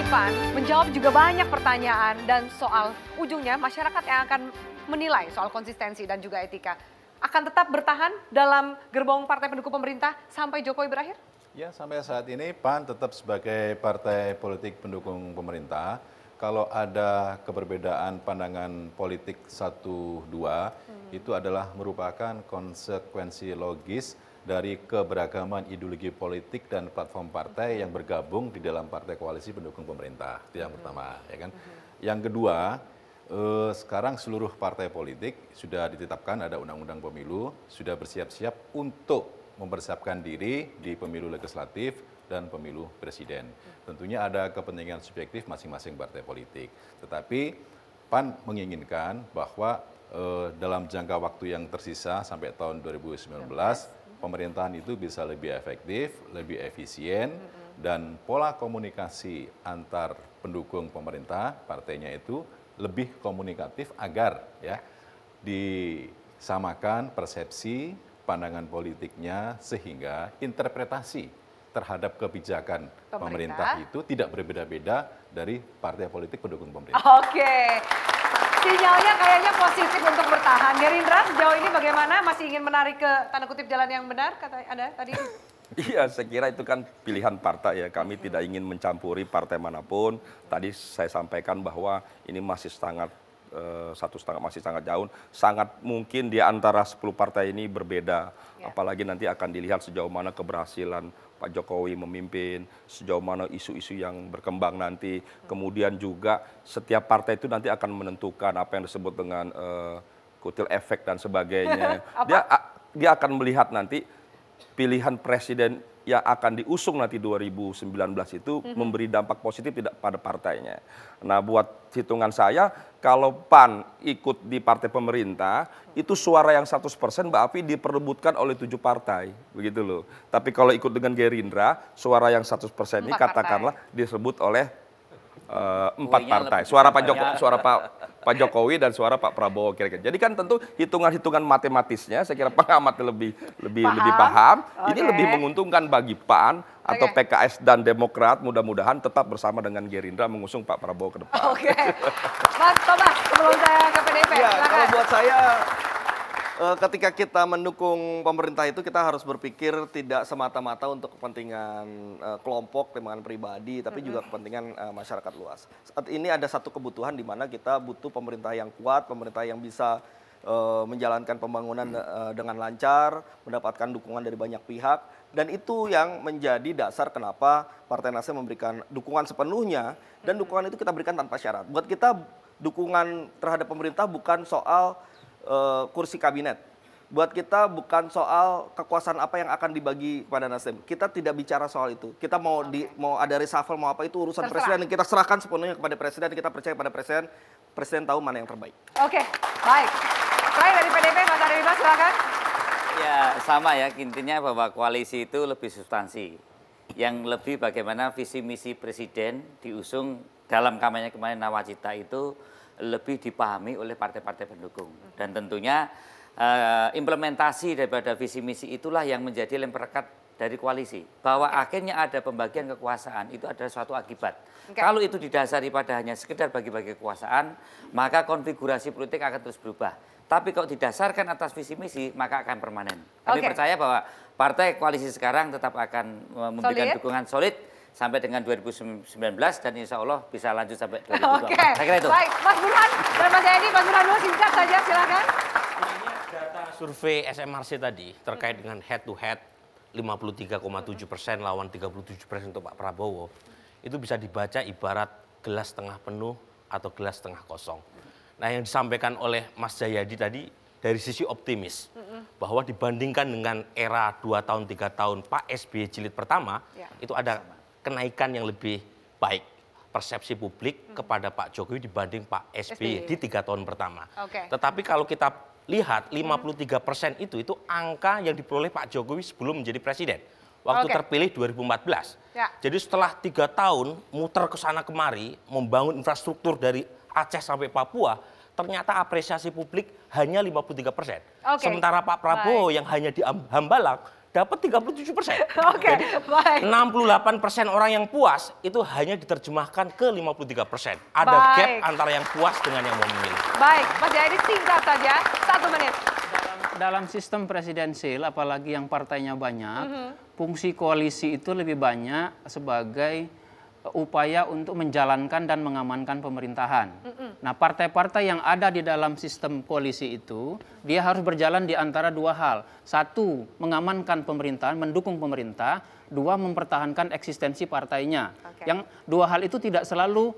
PAN menjawab juga banyak pertanyaan dan soal ujungnya masyarakat yang akan menilai soal konsistensi dan juga etika. Akan tetap bertahan dalam gerbong partai pendukung pemerintah sampai Jokowi berakhir? Ya, sampai saat ini PAN tetap sebagai partai politik pendukung pemerintah. Kalau ada keberbedaan pandangan politik 1-2, itu adalah merupakan konsekuensi logis dari keberagaman ideologi politik dan platform partai yang bergabung di dalam partai koalisi pendukung pemerintah. Itu yang pertama, ya kan. Yang kedua, sekarang seluruh partai politik sudah ditetapkan ada undang-undang pemilu, sudah bersiap-siap untuk mempersiapkan diri di pemilu legislatif dan pemilu presiden. Tentunya ada kepentingan subjektif masing-masing partai politik. Tetapi PAN menginginkan bahwa dalam jangka waktu yang tersisa sampai tahun 2019, pemerintahan itu bisa lebih efektif, lebih efisien, dan pola komunikasi antar pendukung pemerintah, partainya itu lebih komunikatif agar ya disamakan persepsi, pandangan politiknya, sehingga interpretasi terhadap kebijakan pemerintah itu tidak berbeda-beda dari partai politik pendukung pemerintah. Oke. Sinyalnya kayaknya positif untuk bertahan. Gerindra sejauh ini bagaimana? Masih ingin menarik ke tanda kutip jalan yang benar kata Anda tadi? Iya, saya kira itu kan pilihan partai ya. Kami tidak ingin mencampuri partai manapun. Tadi saya sampaikan bahwa ini masih masih sangat jauh. Sangat mungkin di antara 10 partai ini berbeda. Apalagi nanti akan dilihat sejauh mana keberhasilan Pak Jokowi memimpin, sejauh mana isu-isu yang berkembang nanti. Kemudian juga setiap partai itu nanti akan menentukan apa yang disebut dengan kutil efek dan sebagainya. Dia akan melihat nanti pilihan presiden yang akan diusung nanti 2019 itu memberi dampak positif tidak pada partainya. Nah, buat hitungan saya, kalau PAN ikut di partai pemerintah, itu suara yang 100% Mbak Afi diperebutkan oleh 7 partai, begitu loh. Tapi kalau ikut dengan Gerindra, suara yang 100% ini katakanlah disebut oleh 4 partai. Suara Pak Jokowi dan suara Pak Prabowo kira-kira. Jadi kan tentu hitungan-hitungan matematisnya, saya kira pengamat lebih paham. Ini lebih menguntungkan bagi PAN atau PKS dan Demokrat, mudah-mudahan tetap bersama dengan Gerindra mengusung Pak Prabowo ke depan. Oke. Mas Thomas, sebelum saya ke PDIP, ya, silakan. kalau buat saya ketika kita mendukung pemerintah itu kita harus berpikir tidak semata-mata untuk kepentingan kelompok, kepentingan pribadi, tapi juga kepentingan masyarakat luas. Saat ini ada satu kebutuhan di mana kita butuh pemerintah yang kuat, pemerintah yang bisa menjalankan pembangunan dengan lancar, mendapatkan dukungan dari banyak pihak, dan itu yang menjadi dasar kenapa Partai Nasdem memberikan dukungan sepenuhnya, dan dukungan itu kita berikan tanpa syarat. Buat kita dukungan terhadap pemerintah bukan soal kursi kabinet. Buat kita bukan soal kekuasaan apa yang akan dibagi kepada Nasdem. Kita tidak bicara soal itu. Kita mau ada reshuffle mau apa itu urusan presiden. Kita serahkan sepenuhnya kepada presiden. Kita percaya pada presiden. Presiden tahu mana yang terbaik. Oke, baik. Saya dari PDIP, Mas Arifin, silakan. Ya sama ya, intinya bahwa koalisi itu lebih substansi. Yang lebih bagaimana visi misi presiden diusung dalam kampanye kemarin Nawacita itu lebih dipahami oleh partai-partai pendukung. Dan tentunya implementasi daripada visi misi itulah yang menjadi lem perekat dari koalisi. Bahwa akhirnya ada pembagian kekuasaan itu adalah suatu akibat. Kalau itu didasari pada hanya sekedar bagi-bagi kekuasaan, maka konfigurasi politik akan terus berubah. Tapi kalau didasarkan atas visi misi, maka akan permanen. Kami percaya bahwa partai koalisi sekarang tetap akan memberikan dukungan solid sampai dengan 2019 dan insya Allah bisa lanjut sampai 2024. Saya kira itu. Baik, Mas Burhan dan Mas Edi, Mas Burhan dulu singkat saja, silakan. Data survei SMRC tadi terkait dengan head to head 53,7% lawan 37% untuk Pak Prabowo, itu bisa dibaca ibarat gelas setengah penuh atau gelas setengah kosong. Nah, yang disampaikan oleh Mas Jayadi tadi dari sisi optimis, bahwa dibandingkan dengan era 2 tahun 3 tahun Pak SBY jilid pertama, itu ada kenaikan yang lebih baik persepsi publik kepada Pak Jokowi dibanding Pak SBY di 3 tahun pertama. Tetapi kalau kita lihat 53% itu angka yang diperoleh Pak Jokowi sebelum menjadi presiden. Waktu terpilih 2014. Jadi setelah 3 tahun muter ke sana kemari membangun infrastruktur dari Aceh sampai Papua, ternyata apresiasi publik hanya 53%. Sementara Pak Prabowo yang hanya di Hambalang dapat 37%. Oke, baik. 68% orang yang puas itu hanya diterjemahkan ke 53%. Ada Baik. gap antara yang puas dengan yang mau memilih. Baik, Mas Jayadi singkat saja, 1 menit. Dalam sistem presidensil, apalagi yang partainya banyak, fungsi koalisi itu lebih banyak sebagai upaya untuk menjalankan dan mengamankan pemerintahan. Nah, partai-partai yang ada di dalam sistem koalisi itu, dia harus berjalan di antara dua hal. Satu, mengamankan pemerintahan, mendukung pemerintah. Dua, mempertahankan eksistensi partainya. Yang dua hal itu tidak selalu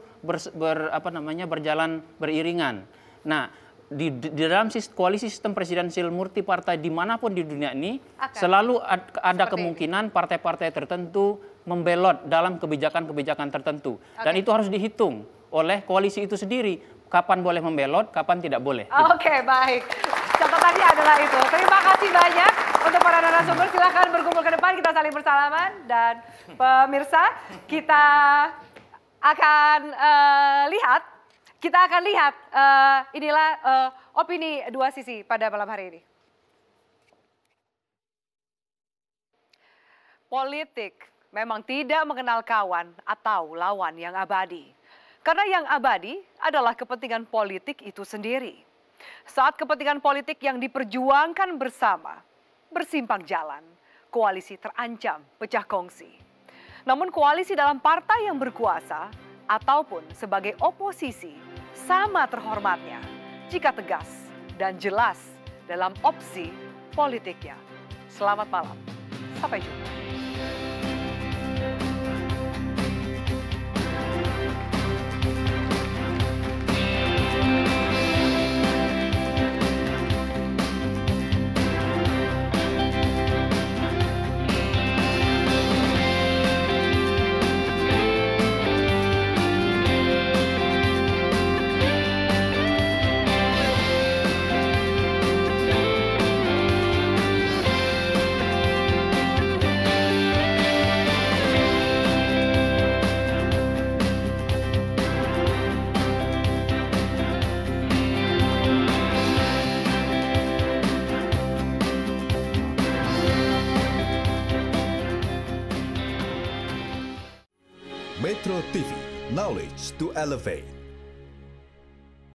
berjalan beriringan. Nah, di dalam koalisi sistem presidensial multi partai dimanapun di dunia ini selalu ada kemungkinan partai-partai tertentu membelot dalam kebijakan-kebijakan tertentu. Dan itu harus dihitung oleh koalisi itu sendiri. Kapan boleh membelot, kapan tidak boleh. Oke, baik. Catatannya adalah itu. Terima kasih banyak untuk para narasumber. Silahkan berkumpul ke depan, kita saling bersalaman. Dan pemirsa, kita akan lihat. Inilah opini dua sisi pada malam hari ini. Politik memang tidak mengenal kawan atau lawan yang abadi. Karena yang abadi adalah kepentingan politik itu sendiri. Saat kepentingan politik yang diperjuangkan bersama bersimpang jalan, koalisi terancam pecah kongsi. Namun koalisi dalam partai yang berkuasa ataupun sebagai oposisi sama terhormatnya jika tegas dan jelas dalam opsi politiknya. Selamat malam, sampai jumpa. Metro TV, knowledge to elevate.